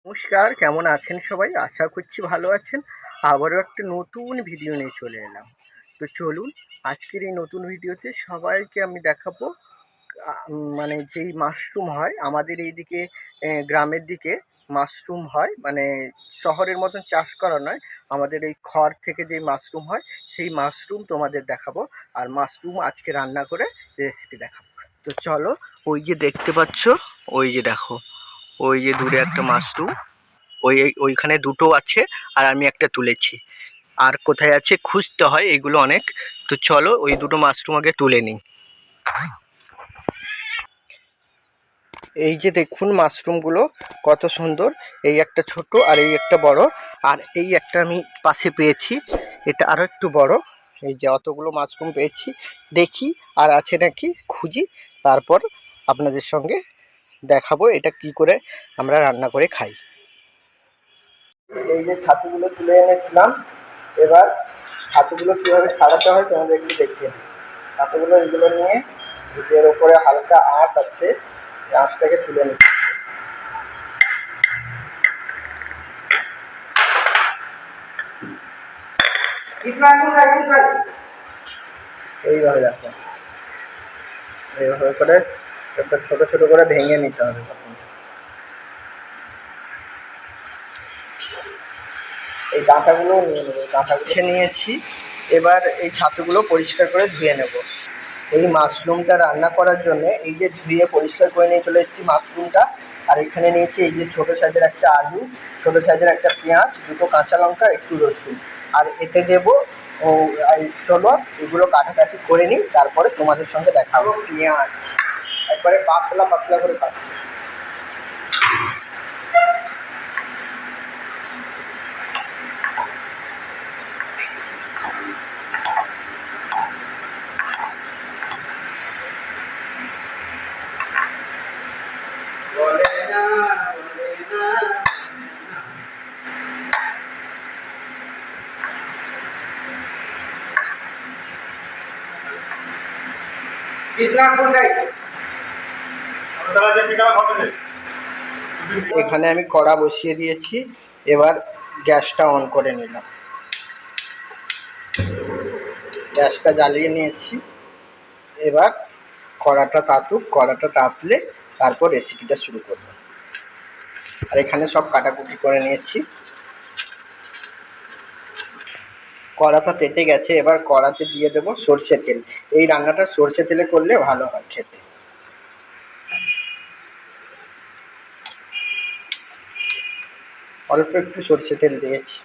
নমস্কার, কেমন আছেন সবাই? আশা করছি ভালো আছেন। আবারও একটা নতুন ভিডিও নিয়ে চলে এলাম। তো চলুন, আজকের এই নতুন ভিডিওতে সবাইকে আমি দেখাবো মানে যেই মাশরুম হয় আমাদের এইদিকে, গ্রামের দিকে মাশরুম হয়, মানে শহরের মতন চাষ করা নয়। আমাদের এই খড় থেকে যেই মাশরুম হয় সেই মাশরুম তোমাদের দেখাবো। আর মাশরুম আজকে রান্না করে রেসিপি দেখাবো। তো চলো, ওই যে দেখতে পাচ্ছ, ওই যে দেখো, ওই যে দূরে একটা মাশরুম, ওইখানে দুটো আছে আর আমি একটা তুলেছি। আর কোথায় আছে খুঁজতে হয় এগুলো অনেক। তো চলো ওই দুটো মাশরুম আগে তুলে নিই। এই যে দেখুন মাশরুমগুলো কত সুন্দর। এই একটা ছোট আর এই একটা বড়, আর এই একটা আমি পাশে পেয়েছি, এটা আরো একটু বড়। এই যে অতগুলো মাশরুম পেয়েছি, দেখি আর আছে নাকি খুঁজি, তারপর আপনাদের সঙ্গে দেখাবো এটা কি করে আমরা রান্না করে খাই। এই যে ছাতুগুলো তুলে এনেছিলাম, এবার ছাতুগুলো কীভাবে ছাড়াতে হয় তোমাদের একটু দেখিয়ে দিই। ছাতুগুলো এগুলো নিয়ে এর ওপরে হালকা আঁশ আছে, আঁশটাকে তুলে নিতে এইভাবে দেখো, এইভাবে করে একটা ছোটো ছোটো করে ভেঙে নিতে হবে। তখন এই ডাঁটাগুলো নিয়ে নেবো, ডাঁটাগুলো নিয়েছি। এবার এই ছাতুগুলো পরিষ্কার করে ধুয়ে নেব। এই মাশরুমটা রান্না করার জন্য এই যে ধুয়ে পরিষ্কার করে নিয়ে চলে এসেছি মাশরুমটা। আর এখানে নিয়েছি এই যে ছোটো সাইজের একটা আলু, ছোটো সাইজের একটা পেঁয়াজ, দুটো কাঁচা লঙ্কা, একটু রসুন। আর এতে দেবো চলো এগুলো কাটাকাটি করে নিই, তারপরে তোমাদের সঙ্গে দেখাবো। পেঁয়াজ একবারে পাতলা পাতলা করে কাটবো। এখানে আমি কড়া বসিয়ে দিয়েছি, এবার গ্যাসটা অন করে নিলাম, গ্যাসটা জ্বালিয়ে নিয়েছি। এবার কড়াটা তাতুক, কড়াটা তাপলে তারপর রেসিপিটা শুরু করব। আর এখানে সব কাটাকুটি করে নিয়েছি। কড়াটা তেতে গেছে, এবার কড়াতে দিয়ে দেবো সর্ষের তেল। এই রান্নাটা সর্ষে তেলে করলে ভালো হয় খেতে। অল্প একটু সর্ষে তেল দিয়েছি,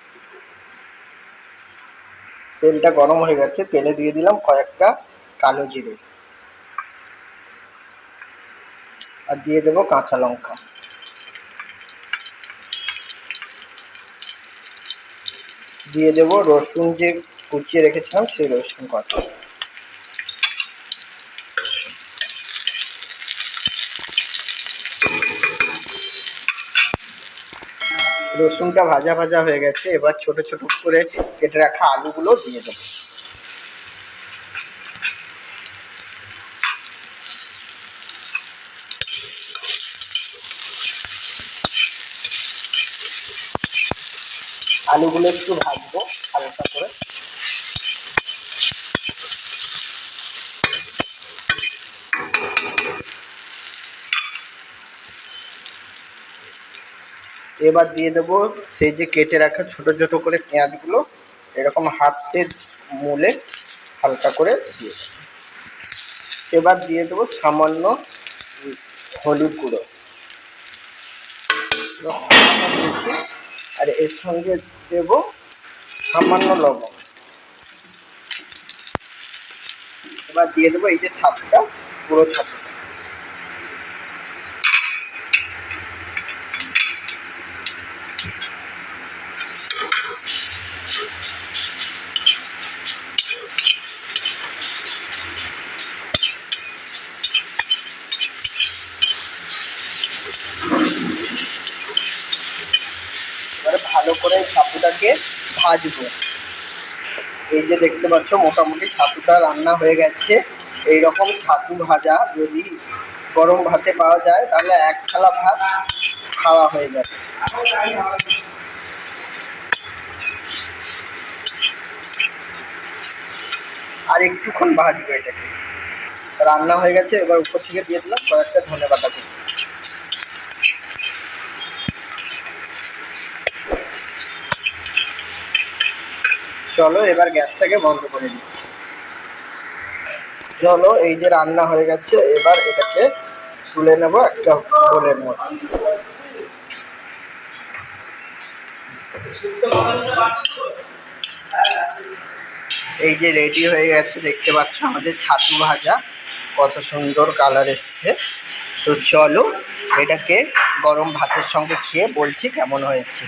তেলটা গরম হয়ে গেছে, তেলে দিয়ে দিলাম কয়েকটা কালো জিরে, আর দিয়ে দেবো কাঁচা লঙ্কা, দিয়ে দেবো রসুন যে কুচিয়ে রেখেছিলাম সেই রসুন কটা। রসুনটা ভাজা ভাজা হয়ে গেছে, এবার ছোট ছোট করে কেটে রাখা আলুগুলো দিয়ে দেবো। আলুগুলো একটু ভাজবো হালকা করে। এবার দিয়ে দেবো সেই যে কেটে রাখা ছোট ছোট করে পেঁয়াজগুলো, এরকম হাতে মুলে হালকা করে দিয়ে দেবো। এবার দিয়ে দেবো সামান্য হলুদ গুঁড়ো, আর এর সঙ্গে দেব সামান্য লবণ। এবার দিয়ে দেবো এই যে ছাতুটা, পুরো ছাতু। এবারে ভালো করে ছাতুটাকে ভাজবো। এই যে দেখতে পাচ্ছ মোটামুটি ছাতুটা রান্না হয়ে গেছে। এইরকম ছাতু ভাজা যদি গরম ভাতে পাওয়া যায় তাহলে এক থালা ভাত খাওয়া হয়ে যাবে। আর একটুক্ষণ ভাজবো এটাকে। রান্না হয়ে গেছে, এবার উপর থেকে দিয়ে দিলাম কয়েকটা ধনেপাতা কুচি। চলো এবার গ্যাসটাকে বন্ধ করে দিই। চলো এই যে রান্না হয়ে গেছে, এবার এটাকে তুলে নেবো একটা বোলের মধ্যে। এই যে রেডি হয়ে গেছে, দেখতে পাচ্ছ আমাদের ছাতু ভাজা, কত সুন্দর কালার এসছে। তো চলো এটাকে গরম ভাতের সঙ্গে খেয়ে বলছি কেমন হয়েছে।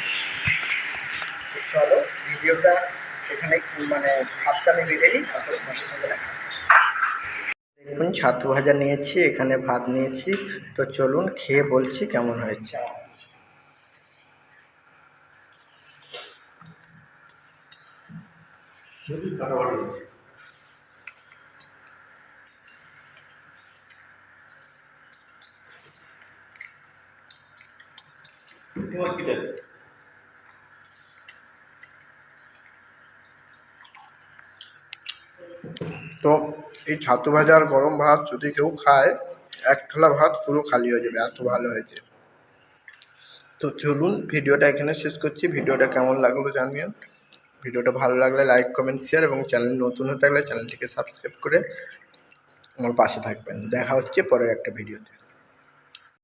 চলো ভিডিওটা এখানে মানে ভাতটা আমি বেঁধে নিই, তারপর তোমাদের সঙ্গে দেখা। দেখুন ছাতু ভাজা নিয়েছি, এখানে ভাত নিয়েছি। তো চলুন খেয়ে বলছি কেমন হয়েছে। তো এই ছাতু ভাজা আর গরম ভাত যদি কেউ খায়, এক থালা ভাত পুরো খালি হয়ে যাবে, এত ভালো হয়েছে। তো চলুন ভিডিওটা এখানে শেষ করছি। ভিডিওটা কেমন লাগলো জানিয়েন। ভিডিওটা ভালো লাগলে লাইক কমেন্ট শেয়ার, এবং চ্যানেল নতুন হয়ে থাকলে চ্যানেলটিকে সাবস্ক্রাইব করে আমার পাশে থাকবেন। দেখা হচ্ছে পরের একটা ভিডিওতে।